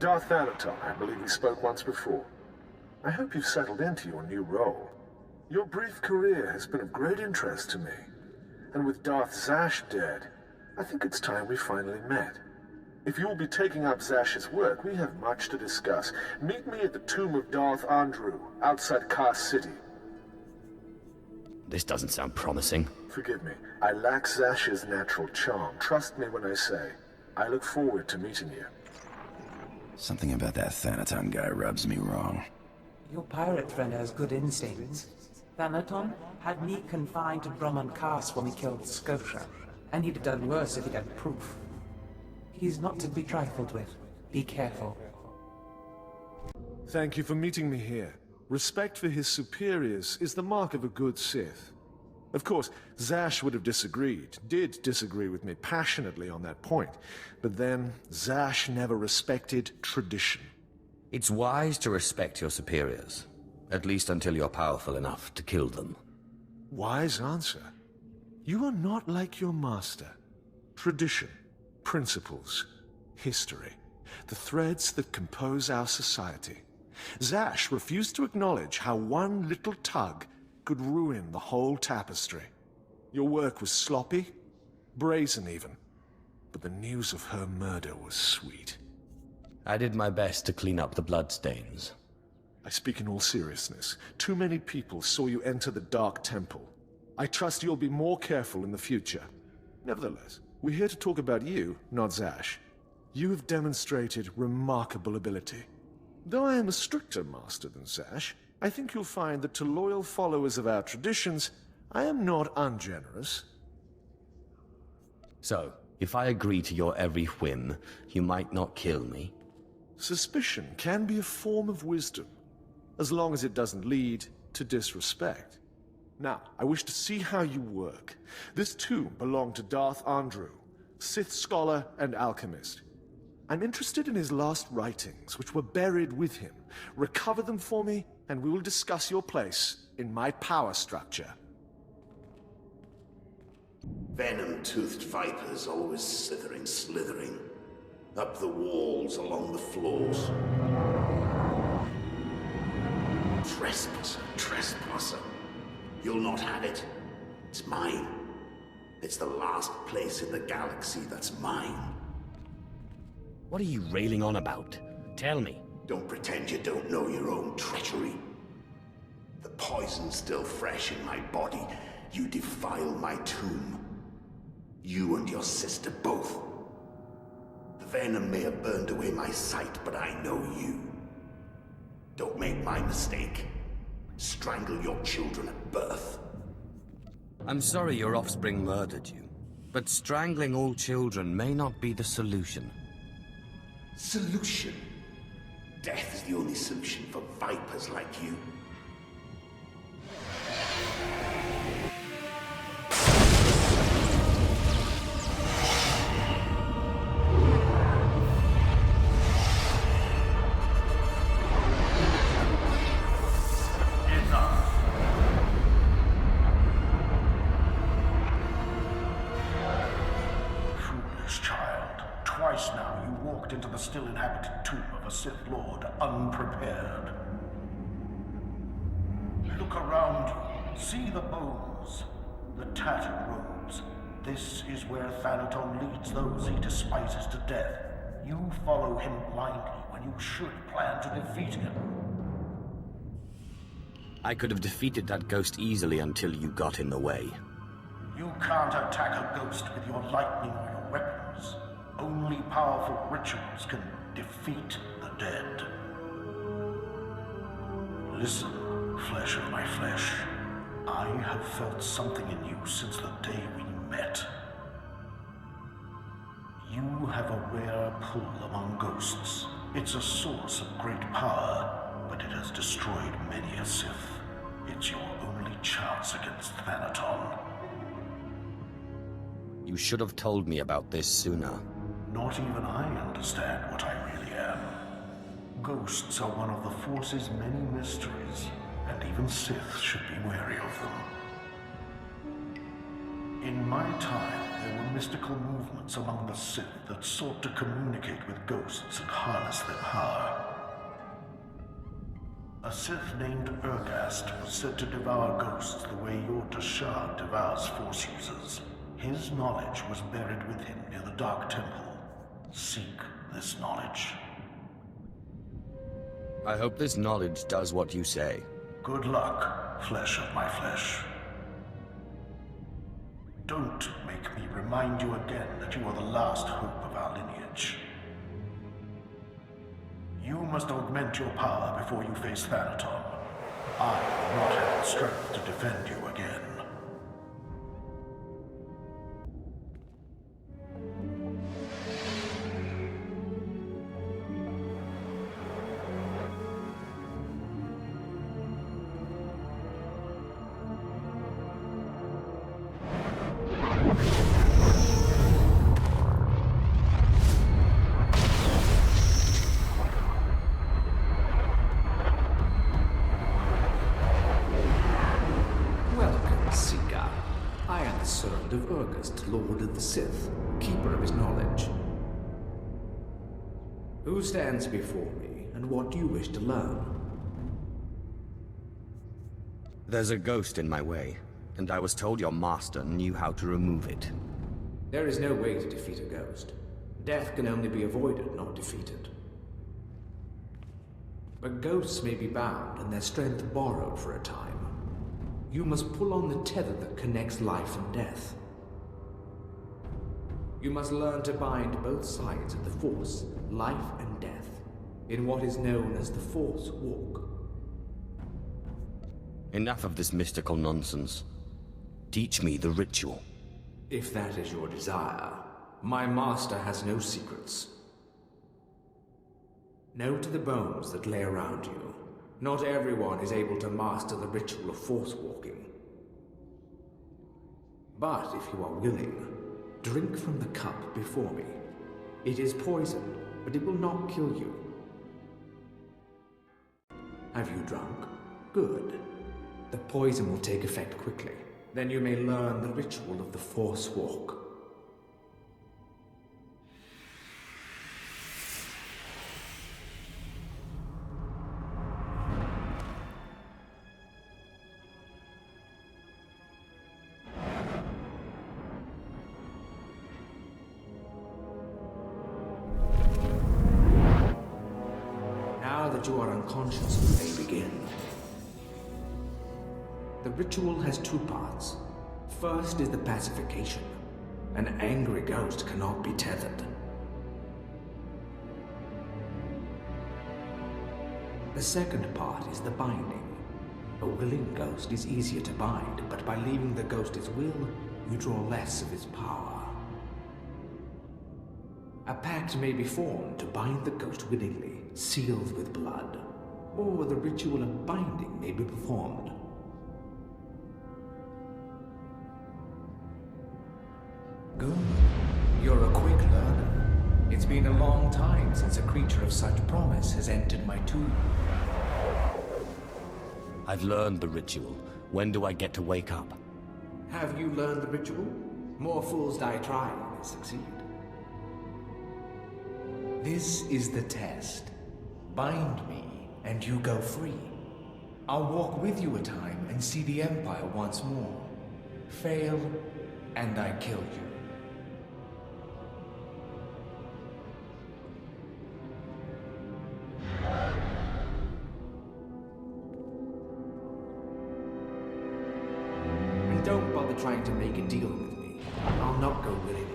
Darth Thanaton, I believe we spoke once before. I hope you've settled into your new role. Your brief career has been of great interest to me. And with Darth Zash dead, I think it's time we finally met. If you will be taking up Zash's work, we have much to discuss. Meet me at the tomb of Darth Andru, outside Kar City. This doesn't sound promising. Forgive me. I lack Zash's natural charm. Trust me when I say, I look forward to meeting you. Something about that Thanaton guy rubs me wrong. Your pirate friend has good instincts. Thanaton had me confined to Drummond Castle when we killed Scotia, and he'd have done worse if he had proof. He's not to be trifled with. Be careful. Thank you for meeting me here. Respect for his superiors is the mark of a good Sith. Of course, Zash would have did disagree with me passionately on that point, but then Zash never respected tradition. It's wise to respect your superiors, at least until you're powerful enough to kill them. Wise answer. You are not like your master. Tradition, principles, history, the threads that compose our society. Zash refused to acknowledge how one little tug could ruin the whole tapestry. Your work was sloppy, brazen even, but the news of her murder was sweet. I did my best to clean up the bloodstains. I speak in all seriousness. Too many people saw you enter the Dark Temple. I trust you'll be more careful in the future. Nevertheless, we're here to talk about you, not Zash. You have demonstrated remarkable ability. Though I am a stricter master than Zash, I think you'll find that to loyal followers of our traditions, I am not ungenerous. So, if I agree to your every whim, you might not kill me? Suspicion can be a form of wisdom, as long as it doesn't lead to disrespect. Now, I wish to see how you work. This tomb belonged to Darth Andru, Sith scholar and alchemist. I'm interested in his last writings, which were buried with him. Recover them for me, and we will discuss your place in my power structure. Venom-toothed vipers always slithering. Up the walls, along the floors. Trespasser. You'll not have it. It's mine. It's the last place in the galaxy that's mine. What are you railing on about? Tell me. Don't pretend you don't know your own treachery. The poison's still fresh in my body. You defile my tomb. You and your sister both. The venom may have burned away my sight, but I know you. Don't make my mistake. Strangle your children at birth. I'm sorry your offspring murdered you, but strangling all children may not be the solution. Solution? Death is the only solution for vipers like you. Into the still inhabited tomb of a Sith Lord unprepared. Look around you. See the bones, the tattered robes. This is where Thanaton leads those he despises to death. You follow him blindly when you should plan to defeat him. I could have defeated that ghost easily until you got in the way. You can't attack a ghost with your lightning or your weapons. Only powerful rituals can defeat the dead. Listen, flesh of my flesh. I have felt something in you since the day we met. You have a rare pull among ghosts. It's a source of great power, but it has destroyed many a Sith. It's your only chance against Thanaton. You should have told me about this sooner. Not even I understand what I really am. Ghosts are one of the Force's many mysteries, and even Sith should be wary of them. In my time, there were mystical movements among the Sith that sought to communicate with ghosts and harness their power. A Sith named Ergast was said to devour ghosts the way your Tashar devours Force users. His knowledge was buried with him near the Dark Temple. Seek this knowledge. I hope this knowledge does what you say. Good luck, flesh of my flesh. Don't make me remind you again that you are the last hope of our lineage. You must augment your power before you face Thanaton. I will not have the strength to defend you again. Lord of the Sith, keeper of his knowledge. Who stands before me, and what do you wish to learn? There's a ghost in my way, and I was told your master knew how to remove it. There is no way to defeat a ghost. Death can only be avoided, not defeated. But ghosts may be bound, and their strength borrowed for a time. You must pull on the tether that connects life and death. You must learn to bind both sides of the Force, life and death, in what is known as the Force Walk. Enough of this mystical nonsense. Teach me the ritual. If that is your desire, my master has no secrets. Know to the bones that lay around you, not everyone is able to master the ritual of Force Walking. But if you are willing, drink from the cup before me. It is poison, but it will not kill you. Have you drunk? Good. The poison will take effect quickly. Then you may learn the ritual of the Force Walk. You are unconscious, we may begin. The ritual has two parts. First is the pacification. An angry ghost cannot be tethered. The second part is the binding. A willing ghost is easier to bind, but by leaving the ghost its will, you draw less of its power. A pact may be formed to bind the ghost willingly, sealed with blood, or the ritual of binding may be performed. Good. You're a quick learner. It's been a long time since a creature of such promise has entered my tomb. I've learned the ritual. When do I get to wake up? Have you learned the ritual? More fools die trying than succeed. This is the test. Bind me, and you go free. I'll walk with you a time and see the Empire once more. Fail, and I kill you. And don't bother trying to make a deal with me. I'll not go willingly.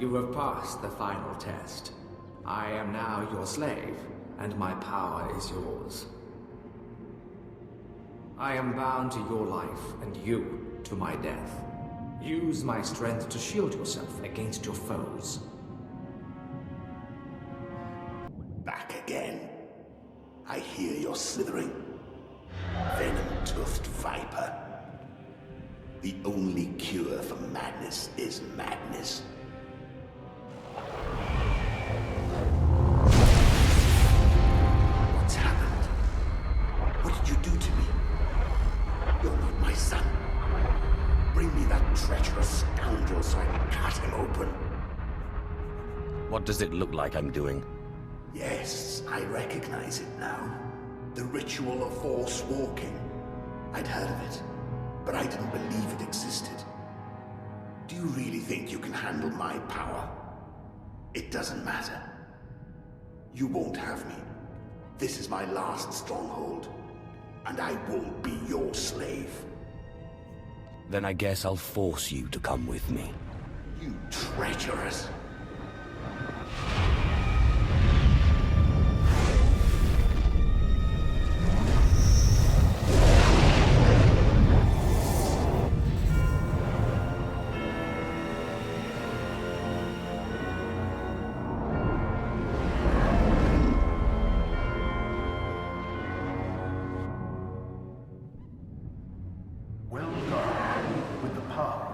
You have passed the final test. I am now your slave, and my power is yours. I am bound to your life, and you to my death. Use my strength to shield yourself against your foes. Back again. I hear your you're slithering. Venom-toothed viper. The only cure for madness is madness. What's happened? What did you do to me? You're not my son. Bring me that treacherous scoundrel so I can cut him open. What does it look like I'm doing? Yes, I recognize it now. The ritual of Force walking. I'd heard of it, but I didn't believe it existed. Do you really think you can handle my power? It doesn't matter. You won't have me. This is my last stronghold, and I won't be your slave. Then I guess I'll force you to come with me. You treacherous...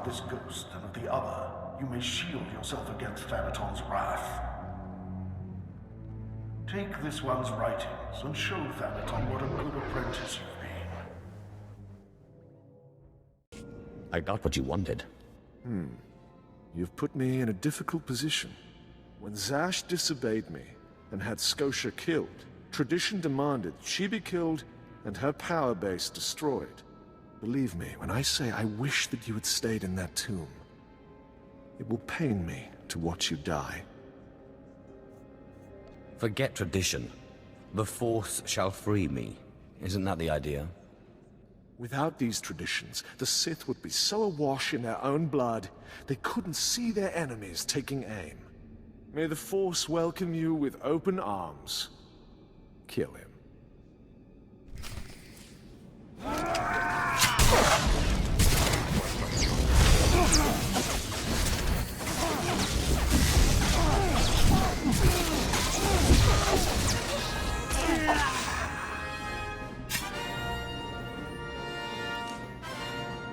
This ghost and of the other, you may shield yourself against Thanaton's wrath. Take this one's writings and show Thanaton what a good apprentice you've been. I got what you wanted. You've put me in a difficult position. When Zash disobeyed me and had Scotia killed, tradition demanded she be killed and her power base destroyed. Believe me when I say I wish that you had stayed in that tomb. It will pain me to watch you die. Forget tradition. The Force shall free me. Isn't that the idea? Without these traditions, the Sith would be so awash in their own blood, they couldn't see their enemies taking aim. May the Force welcome you with open arms. Kill him.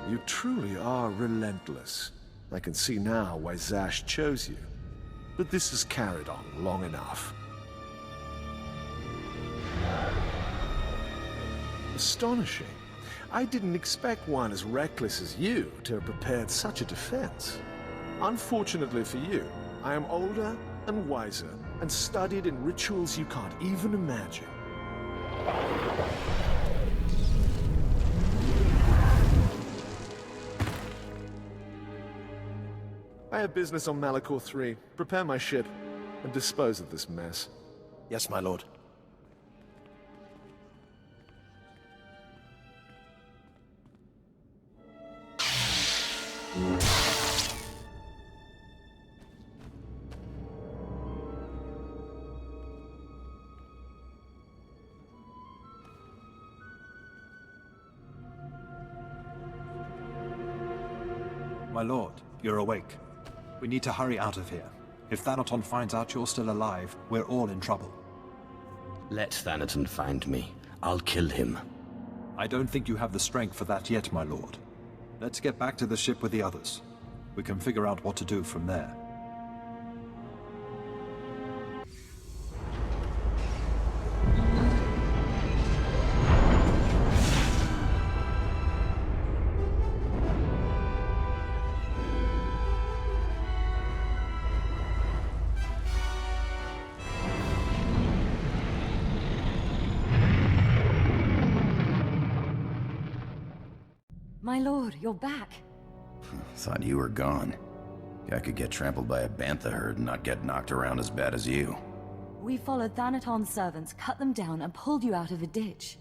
You truly are relentless. I can see now why Zash chose you. But this has carried on long enough. Astonishing. I didn't expect one as reckless as you to have prepared such a defense. Unfortunately for you, I am older and wiser, and studied in rituals you can't even imagine. I have business on Malachor 3. Prepare my ship, and dispose of this mess. Yes, my lord. My lord, you're awake. We need to hurry out of here. If Thanaton finds out you're still alive, we're all in trouble. Let Thanaton find me. I'll kill him. I don't think you have the strength for that yet, my lord. Let's get back to the ship with the others. We can figure out what to do from there. My lord, you're back. Thought you were gone. I could get trampled by a bantha herd and not get knocked around as bad as you. We followed Thanaton's servants, cut them down, and pulled you out of a ditch.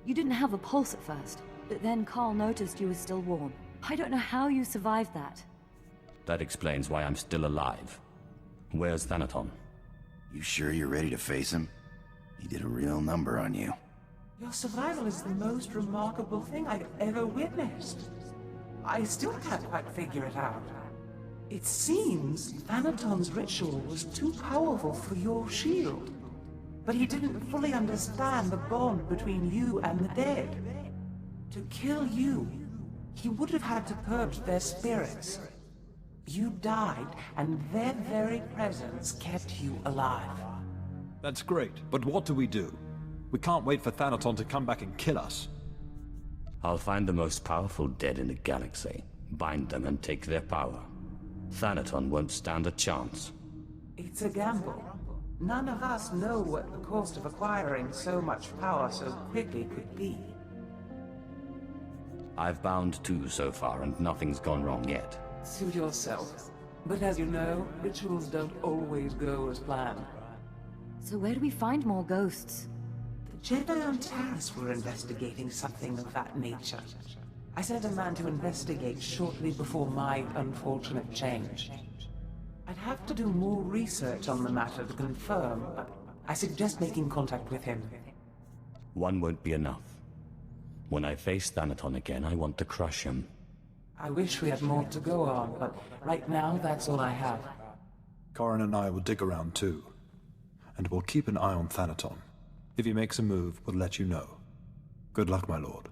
You didn't have a pulse at first, but then Carl noticed you were still warm. I don't know how you survived that. That explains why I'm still alive. Where's Thanaton? You sure you're ready to face him? He did a real number on you. Your survival is the most remarkable thing I've ever witnessed. I still can't quite figure it out. It seems Thanaton's ritual was too powerful for your shield. but he didn't fully understand the bond between you and the dead. To kill you, he would have had to purge their spirits. You died, and their very presence kept you alive. That's great, but what do? We can't wait for Thanaton to come back and kill us. I'll find the most powerful dead in the galaxy, bind them and take their power. Thanaton won't stand a chance. It's a gamble. None of us know what the cost of acquiring so much power so quickly could be. I've bound 2 so far, and nothing's gone wrong yet. Suit yourself. But as you know, rituals don't always go as planned. So where do we find more ghosts? The Jedi on Taris were investigating something of that nature. I sent a man to investigate shortly before my unfortunate change. I'd have to do more research on the matter to confirm, but I suggest making contact with him. 1 won't be enough. When I face Thanaton again, I want to crush him. I wish we had more to go on, but right now that's all I have. Corrin and I will dig around too. And we'll keep an eye on Thanaton. If he makes a move, we'll let you know. Good luck, my lord.